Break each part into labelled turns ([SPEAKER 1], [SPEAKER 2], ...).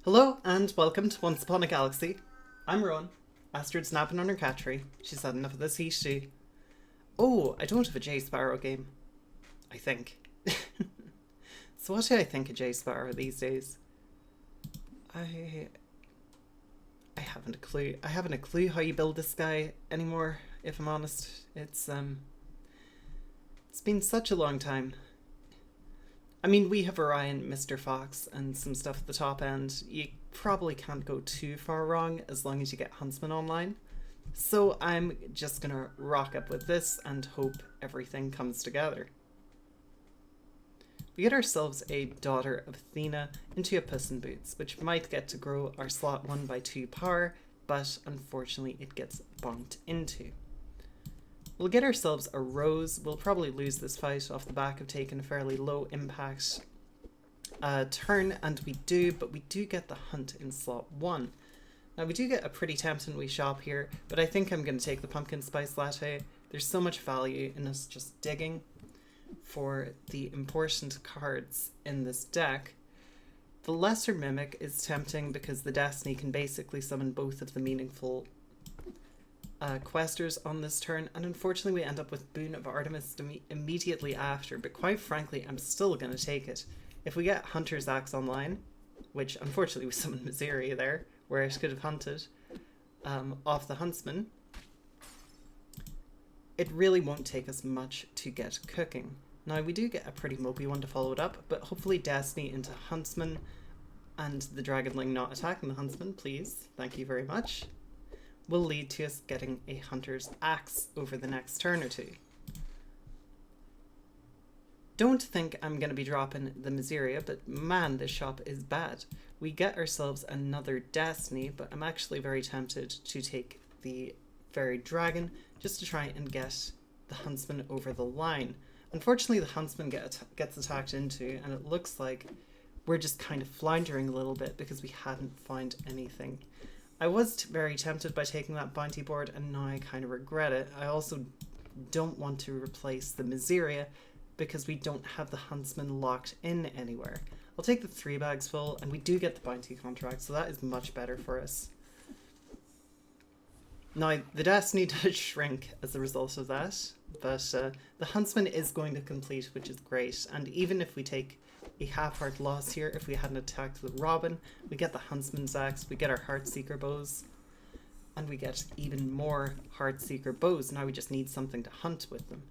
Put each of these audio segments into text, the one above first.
[SPEAKER 1] Hello and welcome to Once Upon a Galaxy. I'm Rowan. Astrid's napping on her cat tree. She's had enough of this heat too. Oh, I don't have a J Sparrow game. I think. So what do I think of J Sparrow these days? I haven't a clue. I haven't a clue how you build this guy anymore, if I'm honest. It's been such a long time. I mean, we have Orion, Mr. Fox, and some stuff at the top end. You probably can't go too far wrong as long as you get Huntsman online. So I'm just gonna rock up with this and hope everything comes together. We get ourselves a Daughter of Athena into a Puss in Boots, which might get to grow our slot 1 by 2 power, but unfortunately it gets bonked into. We'll get ourselves a Rose. We'll probably lose this fight off the back of taking a fairly low impact turn, and we do, but we do get the Hunt in slot 1. Now we do get a pretty tempting wee shop here, but I think I'm going to take the Pumpkin Spice Latte. There's so much value in us just digging for the important cards in this deck. The Lesser Mimic is tempting because the Destiny can basically summon both of the meaningful questers on this turn, and unfortunately we end up with Boon of Artemis immediately after, but quite frankly I'm still going to take it. If we get Hunter's Axe online, which unfortunately we summoned Miseria there, where it could have hunted off the Huntsman, it really won't take us much to get cooking. Now we do get a pretty mopey one to follow it up, but hopefully Destiny into Huntsman and the Dragonling not attacking the Huntsman, please, thank you very much, will lead to us getting a Hunter's Axe over the next turn or two. Don't think I'm going to be dropping the Miseria, but man, this shop is bad. We get ourselves another Destiny, but I'm actually very tempted to take the Fairy Dragon just to try and get the Huntsman over the line. Unfortunately, the Huntsman gets attacked into, and it looks like we're just kind of floundering a little bit because we hadn't found anything. I was very tempted by taking that bounty board, and now I kind of regret it. I also don't want to replace the Miseria because we don't have the Huntsman locked in anywhere. I'll take the 3 bags full, and we do get the bounty contract, so that is much better for us. Now, the Destiny does shrink as a result of that, but the Huntsman is going to complete, which is great. And even if we take a half-heart loss here, if we hadn't attacked the Robin, we get the Huntsman's Axe, we get our Heartseeker bows, and we get even more Heartseeker bows. Now we just need something to hunt with them.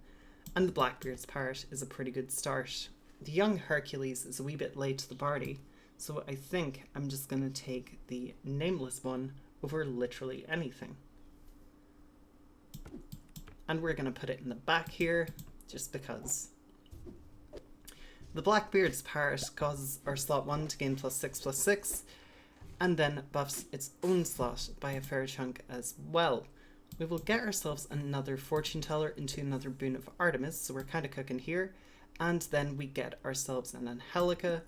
[SPEAKER 1] And the Blackbeard's Parrot is a pretty good start. The young Hercules is a wee bit late to the party, so I think I'm just going to take the nameless one over literally anything. And we're going to put it in the back here, just because. The Blackbeard's Parrot causes our slot 1 to gain +6/+6, and then buffs its own slot by a fair chunk as well. We will get ourselves another Fortune Teller into another Boon of Artemis, so we're kind of cooking here. And then we get ourselves an Angelica,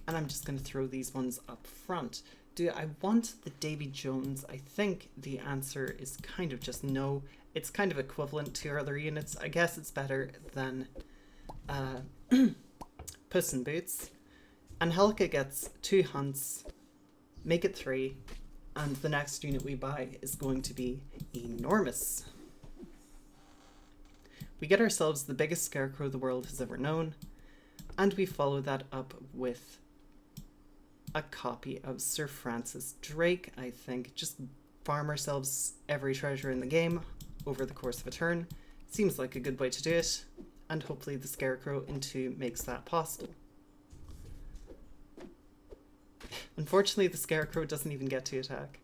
[SPEAKER 1] and I'm just going to throw these ones up front. Do I want the Davy Jones? I think the answer is kind of just no. It's kind of equivalent to our other units. I guess it's better than Puss in Boots. Angelica gets 2 hunts, make it 3, and the next unit we buy is going to be enormous. We get ourselves the biggest scarecrow the world has ever known, and we follow that up with a copy of Sir Francis Drake, I think. Just farm ourselves every treasure in the game over the course of a turn. Seems like a good way to do it, and hopefully the Scarecrow into makes that possible. Unfortunately, the Scarecrow doesn't even get to attack.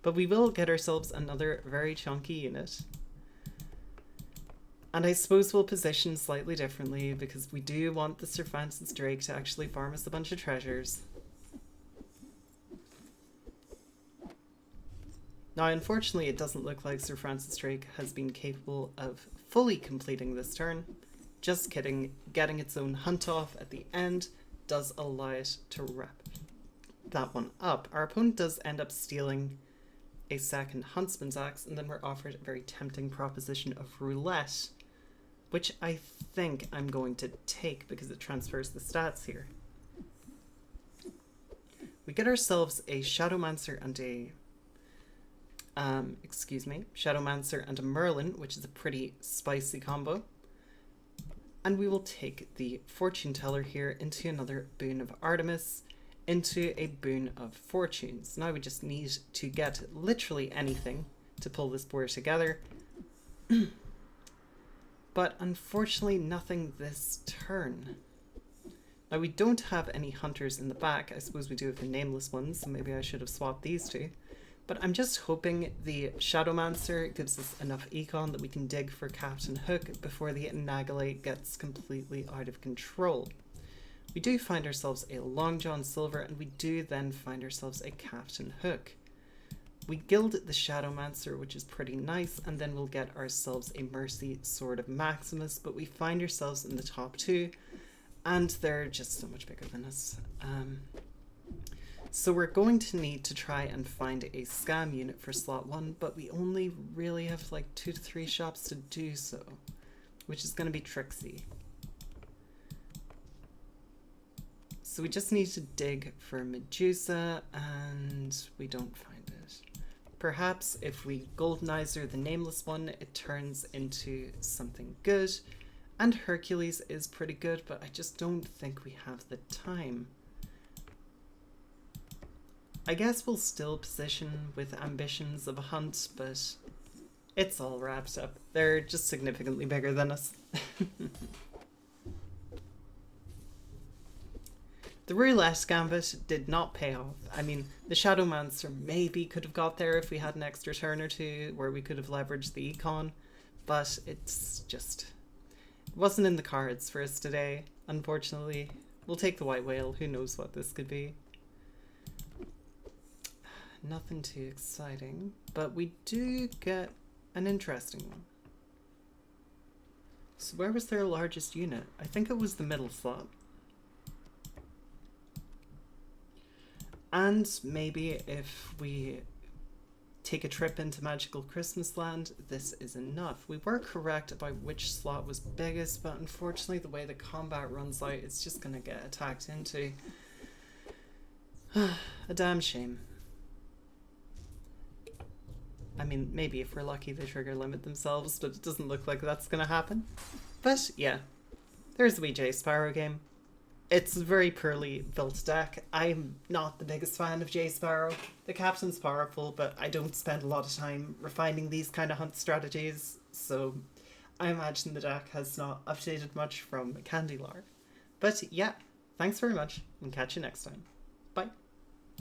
[SPEAKER 1] But we will get ourselves another very chunky unit. And I suppose we'll position slightly differently because we do want the Sir Francis Drake to actually farm us a bunch of treasures. Now, unfortunately, it doesn't look like Sir Francis Drake has been capable of fully completing this turn. Just kidding, getting its own hunt off at the end does allow it to wrap that one up. Our opponent does end up stealing a second Huntsman's Axe, and then we're offered a very tempting proposition of Roulette, which I think I'm going to take because it transfers the stats here. We We get ourselves a Shadowmancer and a Shadowmancer and a Merlin, which is a pretty spicy combo. And we will take the Fortune Teller here into another Boon of Artemis, into a Boon of Fortunes. Now we just need to get literally anything to pull this board together. But unfortunately nothing this turn. Now we don't have any hunters in the back. I suppose we do have the nameless ones, so maybe I should have swapped these two. But I'm just hoping the Shadowmancer gives us enough econ that we can dig for Captain Hook before the Nagalate gets completely out of control. We do find ourselves a Long John Silver, and we do then find ourselves a Captain Hook. We gild the Shadowmancer, which is pretty nice, and then we'll get ourselves a Mercy Sword of Maximus, but we find ourselves in the top two, and they're just so much bigger than us. So we're going to need to try and find a scam unit for slot 1, but we only really have like 2 to 3 shops to do so, which is going to be tricksy. So we just need to dig for Medusa, and we don't find it. Perhaps if we Goldenizer the nameless one, it turns into something good, and Hercules is pretty good, but I just don't think we have the time. I guess we'll still position with ambitions of a hunt, but it's all wrapped up. They're just significantly bigger than us. The roulette gambit did not pay off. I mean, the Shadowmancer maybe could have got there if we had an extra turn or two where we could have leveraged the econ, but it's just, it wasn't in the cards for us today, unfortunately. We'll take the white whale. Who knows what this could be. Nothing too exciting, but we do get an interesting one. So where was their largest unit? I think it was the middle slot. And maybe if we take a trip into Magical Christmas Land, this is enough. We were correct about which slot was biggest, but unfortunately the way the combat runs out, it's just going to get attacked into. A damn shame. I mean, maybe if we're lucky they trigger limit themselves, but it doesn't look like that's going to happen. But yeah, there's the wee J Sparrow game. It's a very poorly built deck. I'm not the biggest fan of J Sparrow. The captain's powerful, but I don't spend a lot of time refining these kind of hunt strategies, so I imagine the deck has not updated much from Candylar. But yeah, thanks very much, and catch you next time.